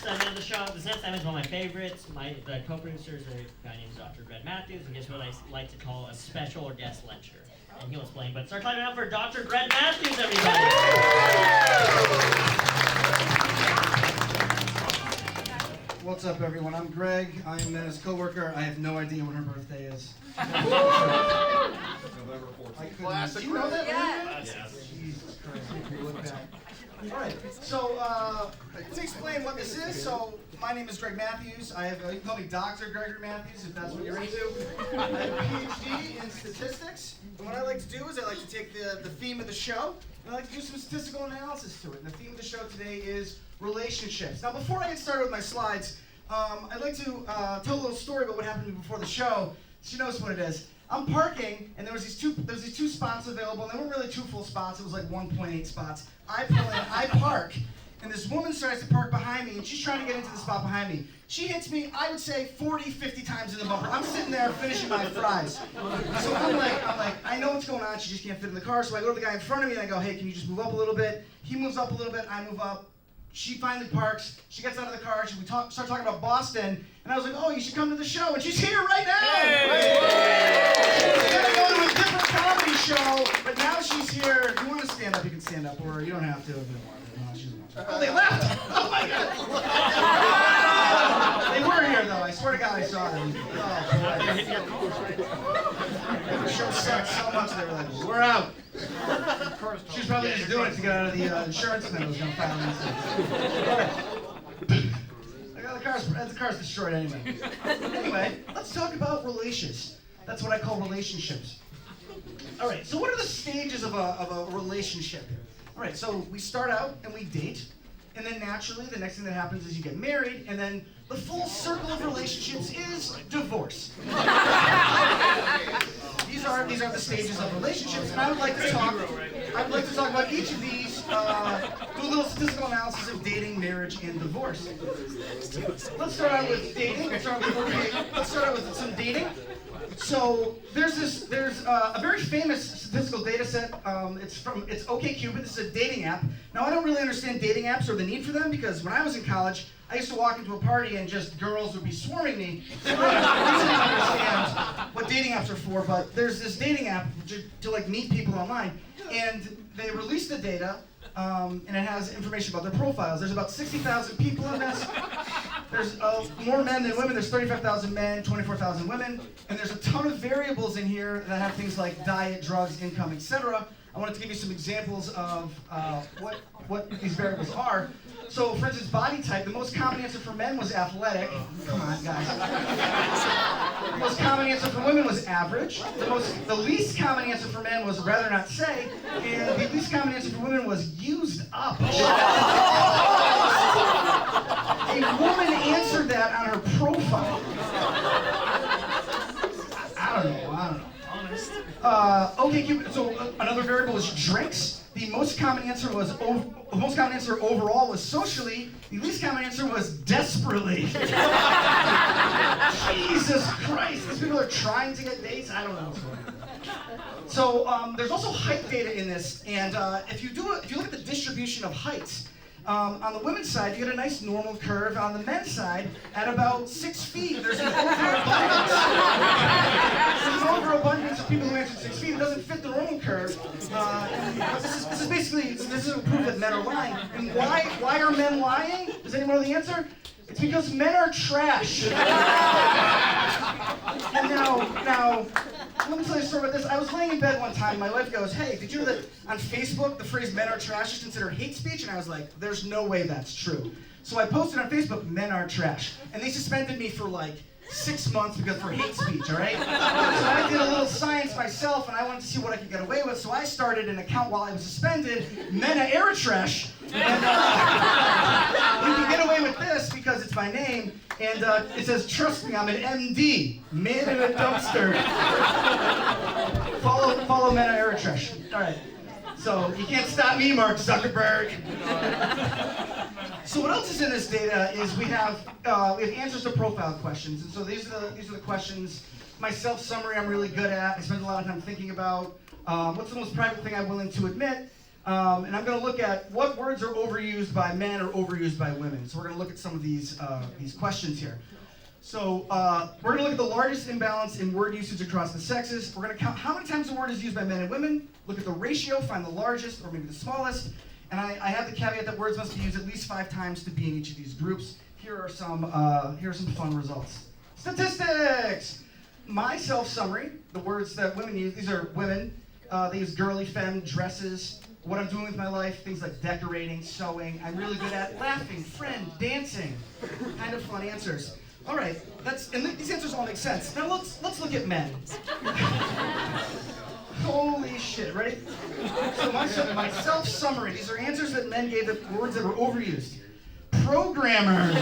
segment of the show. This next segment is one of my favorites. The co-producers are a guy named Dr. Greg Matthews, and guess what I like to call a special or guest lecture. And he'll explain, but start clapping out for Dr. Greg Matthews, everybody! What's up, everyone? I'm Greg. I'm his coworker. I have no idea when her birthday is. November 14th. Classic. Do you know that? Yes. Jesus Christ. Look back. All right. So let me explain what this is. So my name is Greg Matthews. You can call me Dr. Gregory Matthews if that's what you're into. I have a PhD in statistics. And what I like to do is I like to take the theme of the show and I like to do some statistical analysis to it. And the theme of the show today is relationships. Now, before I get started with my slides, I'd like to tell a little story about what happened to me before the show. She knows what it is. I'm parking, and there was these two spots available, and they weren't really two full spots. It was like 1.8 spots. I pull in, I park, and this woman starts to park behind me, and she's trying to get into the spot behind me. She hits me, I would say, 40, 50 times in the bumper. I'm sitting there finishing my fries. So I'm like, I know what's going on. She just can't fit in the car. So I go to the guy in front of me, and I go, hey, can you just move up a little bit? He moves up a little bit. I move up. She finally parks. She gets out of the car. We start talking about Boston, and I was like, "Oh, you should come to the show." And she's here right now. Hey! She's gonna go to a different comedy show, but now she's here. If you want to stand up, you can stand up, or you don't have to if you don't want to. No, she doesn't want to. Oh, they left! Oh my God! They were here though. I swear to God, I saw them. Oh, the show sucked so much. They were like, "We're out." She was probably just doing it to get out of the insurance thing I was going to file against it. The car's destroyed anyway. Anyway, let's talk about relations. That's what I call relationships. All right, so what are the stages of a relationship? All right, so we start out and we date, and then naturally the next thing that happens is you get married, and then the full circle of relationships is divorce. These are the stages of relationships, and I would like to talk about each of these, do a little statistical analysis of dating, marriage, and divorce. Let's start out with dating. Let's start out with some dating. So there's a very famous statistical data set. It's OkCupid. This is a dating app. Now I don't really understand dating apps or the need for them because when I was in college, I used to walk into a party and just girls would be swarming me. So I don't understand what dating apps are for, but there's this dating app to like meet people online, and they release the data, and it has information about their profiles. There's about 60,000 people in this. There's more men than women. There's 35,000 men, 24,000 women, and there's a ton of variables in here that have things like diet, drugs, income, etc. I wanted to give you some examples of what these variables are. So, for instance, body type, the most common answer for men was athletic. Come on, guys. The most common answer for women was average. The least common answer for men was rather not say. And the least common answer for women was used up. A woman answered that on her profile. I don't know. Okay, so another variable is drinks. The most common answer overall was socially. The least common answer was desperately. Jesus Christ, these people are trying to get dates. I don't know what's going on. So there's also height data in this, and if you look at the distribution of heights, on the women's side, you get a nice normal curve. On the men's side, at about 6 feet, there's an overabundance. There's an overabundance of people who answered 6 feet. It doesn't fit the normal curve. This is a proof that men are lying. And why are men lying? Does anyone know the answer? It's because men are trash. And now, let me tell you a story about this. I was laying in bed one time, and my wife goes, "Hey, did you know that on Facebook the phrase men are trash is considered hate speech?" And I was like, "There's no way that's true." So I posted on Facebook, "Men are trash." And they suspended me for like 6 months for hate speech, all right? So I did a little science myself, and I wanted to see what I could get away with, so I started an account while I was suspended, Men are Trash. And you can get away with this because it's my name, and it says, "Trust me, I'm an MD, man in a dumpster." Follow Men are Trash. All right. So you can't stop me, Mark Zuckerberg. So what else is in this data is we have answers to profile questions, and so these are the questions. My self-summary I'm really good at. I spend a lot of time thinking about what's the most private thing I'm willing to admit. And I'm going to look at what words are overused by men or overused by women. So we're going to look at some of these questions here. So we're going to look at the largest imbalance in word usage across the sexes. We're going to count how many times a word is used by men and women, look at the ratio, find the largest or maybe the smallest. And I have the caveat that words must be used at least 5 times to be in each of these groups. Here are some fun results. Statistics! My self-summary, the words that women use, these are women. They use girly, femme, dresses, what I'm doing with my life, things like decorating, sewing. I'm really good at laughing, friend, dancing. Kind of fun answers. All right, these answers all make sense. Now let's look at men. Holy shit, ready? So my self-summary, these are answers that men gave to words that were overused. Programmer.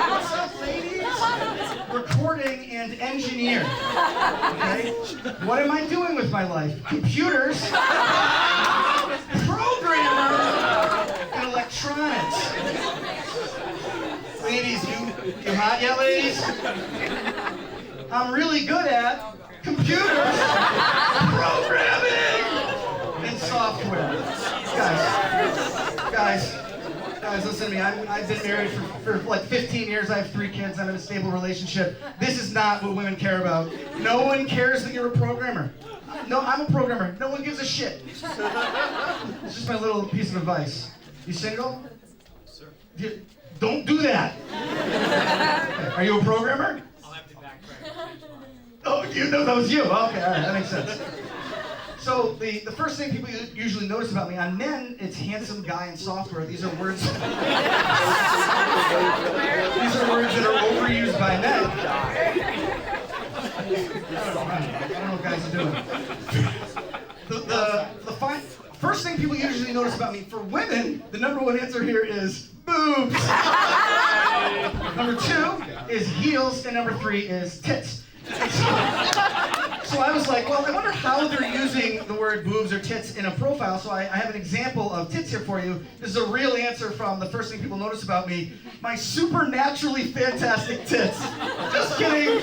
What's up, ladies? Recording and engineer. Okay? What am I doing with my life? Computers. Programmer. And electronics. Ladies, you hot yet, ladies? I'm really good at computers, programming, and software. Guys, listen to me. I've been married for like 15 years. I have 3 kids. I'm in a stable relationship. This is not what women care about. No one cares that you're a programmer. No, I'm a programmer. No one gives a shit. It's just my little piece of advice. You single? Sir. Don't do that. Okay. Are you a programmer? I'll have to backtrack. Oh, you know that was you. Okay, all right, that makes sense. So the first thing people usually notice about me, on men, it's handsome guy and software. These are words. These are words that are overused by men. I don't know what guys are doing. The first thing people usually notice about me, for women, the number 1 answer here is boobs. Number 2 is heels, and number 3 is tits. So I was like, well, I wonder how they're using the word boobs or tits in a profile, so I have an example of tits here for you. This is a real answer from the first thing people notice about me. My supernaturally fantastic tits. Just kidding.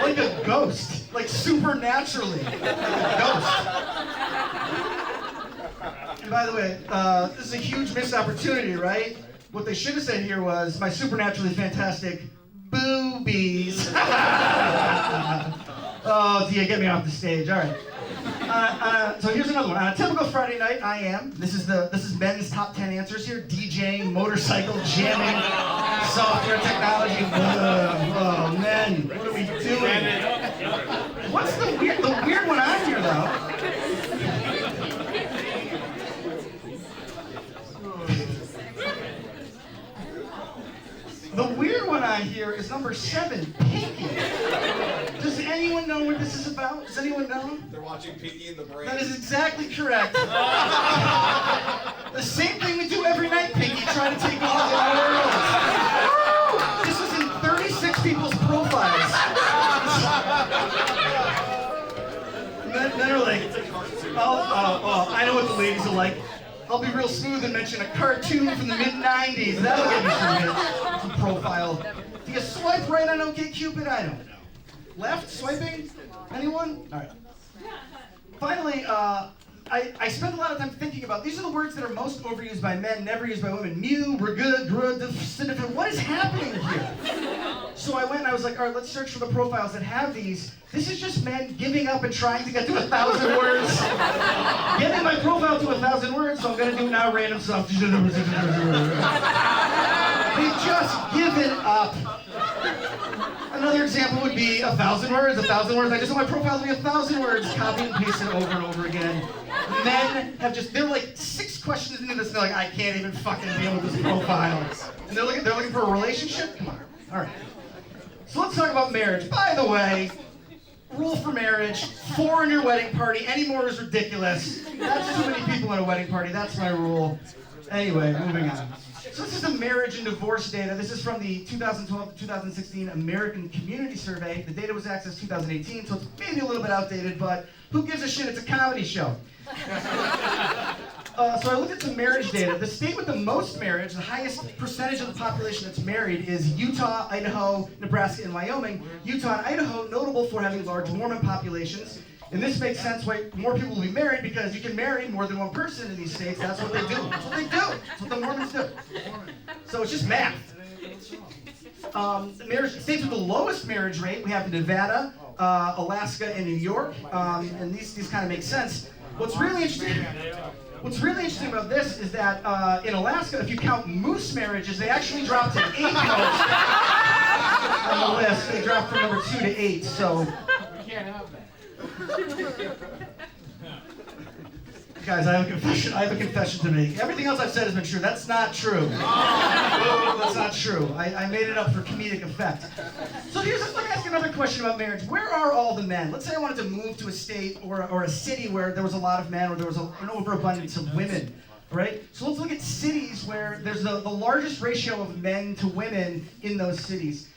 Like a ghost. Like supernaturally. Like a ghost. And by the way, this is a huge missed opportunity, right? What they should have said here was, my supernaturally fantastic boobies. Oh, do you get me off the stage? All right. So here's another one. On a typical Friday night, this is men's top 10 answers here. DJing, motorcycle, jamming, software technology. Oh, men, what are we doing? What's the weird one on here, though? The weird one on here is number 7, Pinky. Does anyone know what this is about? Does anyone know? They're watching Pinky and the Brain. That is exactly correct. The same thing we do every night, Pinky, trying to take over the world. This was in 36 people's profiles. Men are like, oh, I know what the ladies are like. I'll be real smooth and mention a cartoon from the mid-90s. That'll get you some hits. Some profile. Do you swipe right on OkCupid? I don't know. Left? Swiping? Anyone? All right. Finally, I spend a lot of time thinking about, these are the words that are most overused by men, never used by women. Mew, regud, grud, what is happening here? So I went and I was like, all right, let's search for the profiles that have these. This is just men giving up and trying to get to 1,000 words. Getting my profile to 1,000 words, so I'm going to do now random stuff. They've just given up. Another example would be 1,000 words, 1,000 words. I just want my profile to be 1,000 words, copy and paste it over and over again. Men have they're like 6 questions into this, and they're like, I can't even fucking deal with this profile. And they're looking for a relationship? Come on. All right. So let's talk about marriage. By the way, rule for marriage, 4 in your wedding party. Any more is ridiculous. That's too many people at a wedding party. That's my rule. Anyway, moving on. So this is the marriage and divorce data. This is from the 2012 to 2016 American Community Survey. The data was accessed 2018, so it's maybe a little bit outdated, but who gives a shit? It's a comedy show. So I looked at some marriage data. The state with the most marriage, the highest percentage of the population that's married, is Utah, Idaho, Nebraska, and Wyoming. Utah and Idaho, notable for having large Mormon populations. And this makes sense why more people will be married, because you can marry more than one person in these states. That's what they do. That's what they do. That's what the Mormons do. So it's just math. States with the lowest marriage rate, we have Nevada, Alaska, and New York. And these kind of make sense. What's really interesting about this is that in Alaska, if you count moose marriages, they actually dropped to 8 most on the list. They dropped from number 2 to 8. So, We can't have that. guys, I have a confession to make. Everything else I've said has been true. That's not true. That's not true. I made it up for comedic effect. So let me ask you another question about marriage. Where are all the men? Let's say I wanted to move to a state or a city where there was a lot of men, or there was an overabundance of women, right? So let's look at cities where there's the largest ratio of men to women in those cities.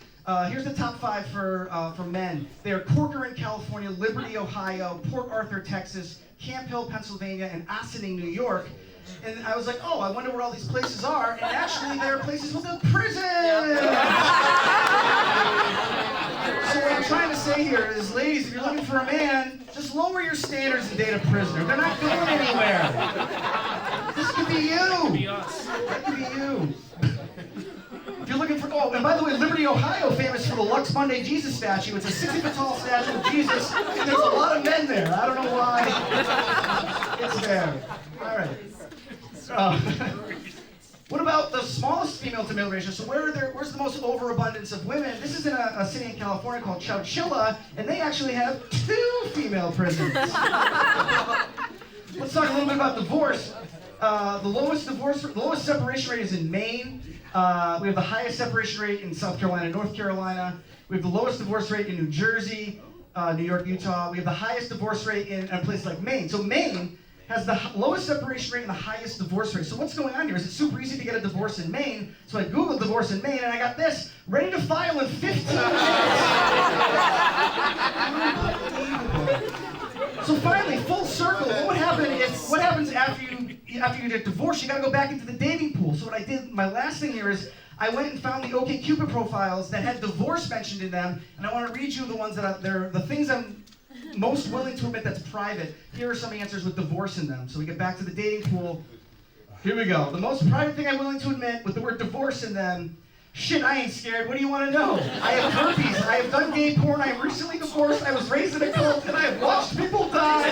Here's the top 5 for men. They are Corcoran, California, Liberty, Ohio, Port Arthur, Texas, Camp Hill, Pennsylvania, and Ossining, New York. And I was like, oh, I wonder where all these places are. And actually, there are places with a prison. So what I'm trying to say here is, ladies, if you're looking for a man, just lower your standards and date a prisoner. They're not going anywhere. This could be you. That could be you. If you're looking for, oh, and by the way, Liberty, Ohio, famous for the Lux Monday Jesus statue. It's a 60-foot-tall statue of Jesus, and there's a lot of men there. I don't know why it's there. All right. What about the smallest female-to-male ratio? So where's the most overabundance of women? This is in a city in California called Chowchilla, and they actually have 2 female prisons. Let's talk a little bit about divorce. The lowest separation rate is in Maine. We have the highest separation rate in South Carolina and North Carolina. We have the lowest divorce rate in New Jersey, New York, Utah. We have the highest divorce rate in a place like Maine. So Maine has the lowest separation rate and the highest divorce rate. So what's going on here? Is it super easy to get a divorce in Maine? So I Googled divorce in Maine, and I got this, ready to file in 15 minutes. So finally, full circle, what happens after you get divorced? You gotta go back into the dating pool. So what I did, my last thing here is, I went and found the OkCupid profiles that had divorce mentioned in them, and I want to read you the ones that they're the things I'm most willing to admit that's private. Here are some answers with divorce in them. So we get back to the dating pool. Here we go. The most private thing I'm willing to admit with the word divorce in them. Shit, I ain't scared. What do you want to know? I have herpes. I have done gay porn. I am recently divorced. I was raised in a cult, and I have watched people die.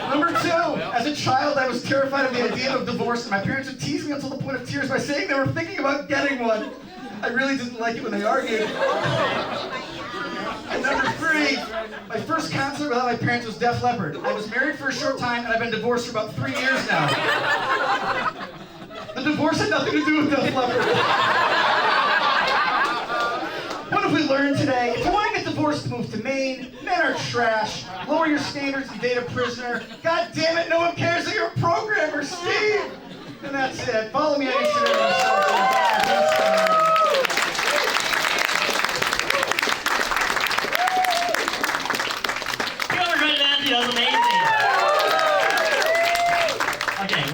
Number 2, as a child, I was terrified of the idea of divorce, and my parents would tease me until the point of tears by saying they were thinking about getting one. I really didn't like it when they argued. And number 3, my first concert without my parents was Def Leppard. I was married for a short time, and I've been divorced for about 3 years now. The divorce had nothing to do with Def Leppard. What have we learned today? If you want to get divorced, move to Maine. Men are trash. Lower your standards and date a prisoner. God damn it, no one cares that you're a programmer, Steve! And that's it. Follow me on Instagram.